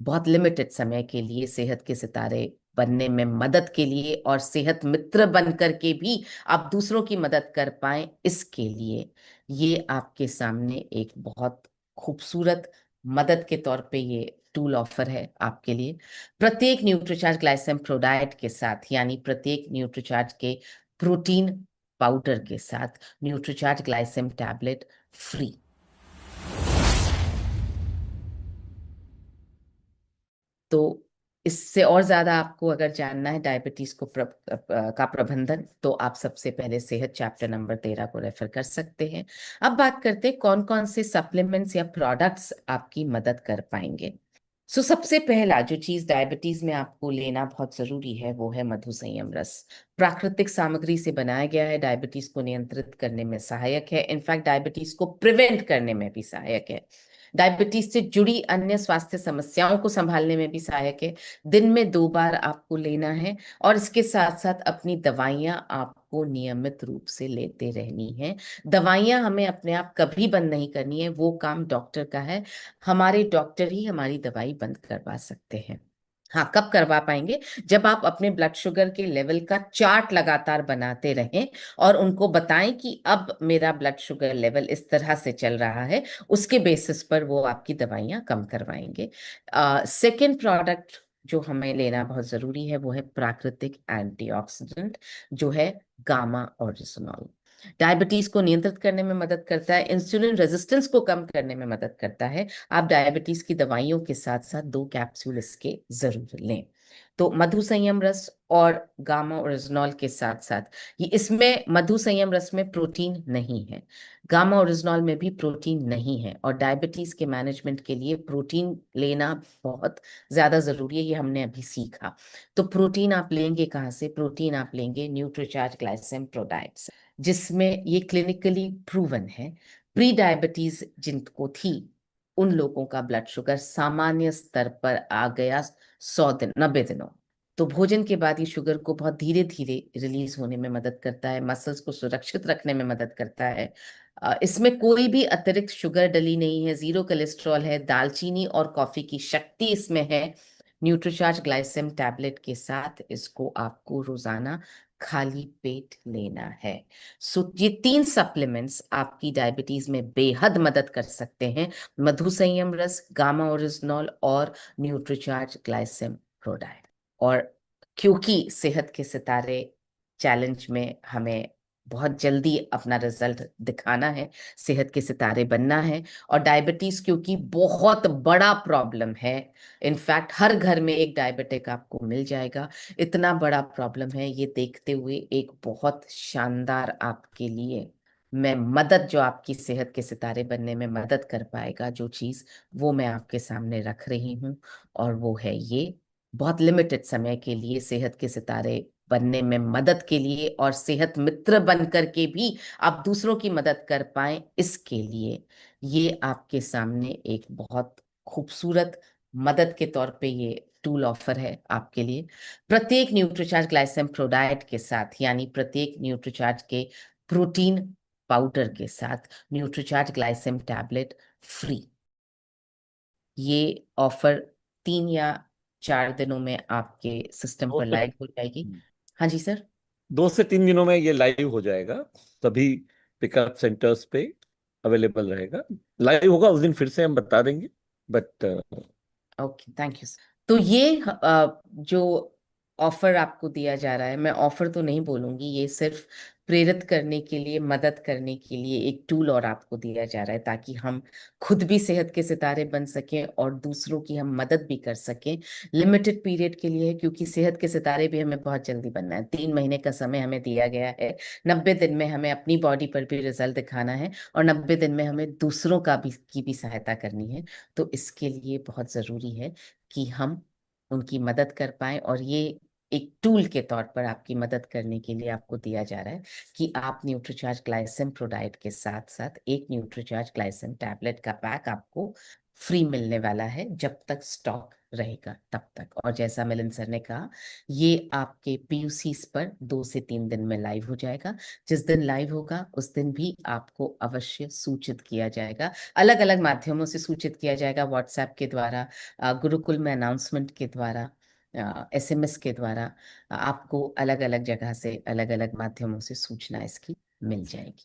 बहुत लिमिटेड समय के लिए सेहत के सितारे बनने में मदद के लिए और सेहत मित्र बन करके भी आप दूसरों की मदद कर पाए, इसके लिए ये आपके सामने एक बहुत खूबसूरत मदद के तौर पे ये टूल ऑफर है आपके लिए। प्रत्येक न्यूट्रीचार्ज ग्लाइसेम प्रोडाइट के साथ, यानी प्रत्येक न्यूट्रीचार्ज के प्रोटीन पाउडर के साथ न्यूट्रीचार्ज ग्लाइसेम टैबलेट फ्री। तो इससे और ज्यादा आपको अगर जानना है डायबिटीज को का प्रबंधन, तो आप सबसे पहले सेहत चैप्टर नंबर 13 को रेफर कर सकते हैं। अब बात करते हैं कौन कौन से सप्लीमेंट्स या प्रोडक्ट्स आपकी मदद कर पाएंगे। सबसे पहला जो चीज डायबिटीज में आपको लेना बहुत जरूरी है वो है मधु संयम रस। प्राकृतिक सामग्री से बनाया गया है, डायबिटीज को नियंत्रित करने में सहायक है, इनफैक्ट डायबिटीज को प्रिवेंट करने में भी सहायक है, डायबिटीज से जुड़ी अन्य स्वास्थ्य समस्याओं को संभालने में भी सहायक है। दिन में 2 बार आपको लेना है और इसके साथ साथ अपनी दवाइयां आपको नियमित रूप से लेते रहनी है। दवाइयां हमें अपने आप कभी बंद नहीं करनी है, वो काम डॉक्टर का है। हमारे डॉक्टर ही हमारी दवाई बंद करवा सकते हैं। हाँ, कब करवा पाएंगे? जब आप अपने ब्लड शुगर के लेवल का चार्ट लगातार बनाते रहें और उनको बताएं कि अब मेरा ब्लड शुगर लेवल इस तरह से चल रहा है, उसके बेसिस पर वो आपकी दवाइयां कम करवाएंगे। सेकेंड प्रोडक्ट जो हमें लेना बहुत जरूरी है वो है प्राकृतिक एंटीऑक्सीडेंट, जो है गामा ओरिजिनॉल। डायबिटीज को नियंत्रित करने में मदद करता है, इंसुलिन रेजिस्टेंस को कम करने में मदद करता है। आप डायबिटीज की दवाइयों के साथ साथ 2 कैप्सूल इसके जरूर लें। तो मधु संयम रस और गामा ओरिजिनॉल के साथ साथ, ये इसमें मधु संयम रस में प्रोटीन नहीं है, गामा ओरिजिनॉल में भी प्रोटीन नहीं है, और डायबिटीज के मैनेजमेंट के लिए प्रोटीन लेना बहुत ज्यादा जरूरी है, ये हमने अभी सीखा। तो प्रोटीन आप लेंगे कहाँ से? प्रोटीन आप लेंगे न्यूट्रीचार्ज ग्लाइसेम प्रोडाइट से, जिसमें ये क्लिनिकली प्रूवन है। प्री डायबिटीज जिनको थी उन लोगों का ब्लड शुगर सामान्य स्तर पर आ गया 100 दिन, 90 दिनों। तो भोजन के बाद ये शुगर को बहुत धीरे धीरे रिलीज होने में मदद करता है, मसल्स को सुरक्षित रखने में मदद करता है। इसमें कोई भी अतिरिक्त शुगर डली नहीं है, जीरो कोलेस्ट्रॉल है, दालचीनी और कॉफी की शक्ति इसमें है। न्यूट्रीचार्ज ग्लाइसेम टैबलेट के साथ इसको आपको रोजाना खाली पेट लेना है। ये 3 सप्लीमेंट्स आपकी डायबिटीज में बेहद मदद कर सकते हैं: मधु संयम रस, गामा ओरिजिनॉल और न्यूट्रीचार्ज ग्लाइसेम प्रोडाइट। और क्योंकि सेहत के सितारे चैलेंज में हमें बहुत जल्दी अपना रिजल्ट दिखाना है, सेहत के सितारे बनना है, और डायबिटीज क्योंकि बहुत बड़ा प्रॉब्लम है, इनफैक्ट हर घर में एक डायबिटिक आपको मिल जाएगा, इतना बड़ा प्रॉब्लम है, ये देखते हुए एक बहुत शानदार आपके लिए मैं मदद, जो आपकी सेहत के सितारे बनने में मदद कर पाएगा जो चीज, वो मैं आपके सामने रख रही हूँ। और वो है ये बहुत लिमिटेड समय के लिए सेहत के सितारे बनने में मदद के लिए और सेहत मित्र बन करके भी आप दूसरों की मदद कर पाए, इसके लिए ये आपके सामने एक बहुत खूबसूरत मदद के तौर पे ये टूल ऑफर है आपके लिए। प्रत्येक न्यूट्रीचार्ज ग्लाइसेम प्रोडाइट के साथ, यानी प्रत्येक न्यूट्रीचार्ज के प्रोटीन पाउडर के साथ न्यूट्रीचार्ज ग्लाइसेम टैबलेट फ्री। ये ऑफर 3 या 4 दिनों में आपके सिस्टम दो पर से लाइव हो जाएगी। हाँ जी सर। 2 से 3 दिनों में ये लाइव हो जाएगा। सभी पिकअप सेंटर्स पे अवेलेबल रहेगा। लाइव होगा उस दिन फिर से हम बता देंगे। But okay, thank you. तो ये जो ऑफर आपको दिया जा रहा है, मैं ऑफर तो नहीं बोलूंगी, ये सिर्फ प्रेरित करने के लिए, मदद करने के लिए एक टूल और आपको दिया जा रहा है, ताकि हम खुद भी सेहत के सितारे बन सकें और दूसरों की हम मदद भी कर सकें। लिमिटेड पीरियड के लिए है, क्योंकि सेहत के सितारे भी हमें बहुत जल्दी बनना है, 3 महीने का समय हमें दिया गया है। 90 दिन में हमें अपनी बॉडी पर भी रिजल्ट दिखाना है और 90 दिन में हमें दूसरों का भी की भी सहायता करनी है। तो इसके लिए बहुत जरूरी है कि हम उनकी मदद कर पाए, और ये एक टूल के तौर पर आपकी मदद करने के लिए आपको दिया जा रहा है कि आप न्यूट्रीचार्ज ग्लाइसेम प्रोडाइट के साथ साथ एक न्यूट्रीचार्ज ग्लाइसेम टैबलेट का पैक आपको फ्री मिलने वाला है, जब तक स्टॉक रहेगा तब तक। और जैसा मिलन सर ने कहा, ये आपके पीयूसीस पर 2 से 3 दिन में लाइव हो जाएगा। जिस दिन लाइव होगा उस दिन भी आपको अवश्य सूचित किया जाएगा, अलग अलग माध्यमों से सूचित किया जाएगा, व्हाट्सएप के द्वारा, गुरुकुल में अनाउंसमेंट के द्वारा, एसएमएस के द्वारा। आपको अलग अलग जगह से, अलग अलग माध्यमों से सूचना इसकी मिल जाएगी।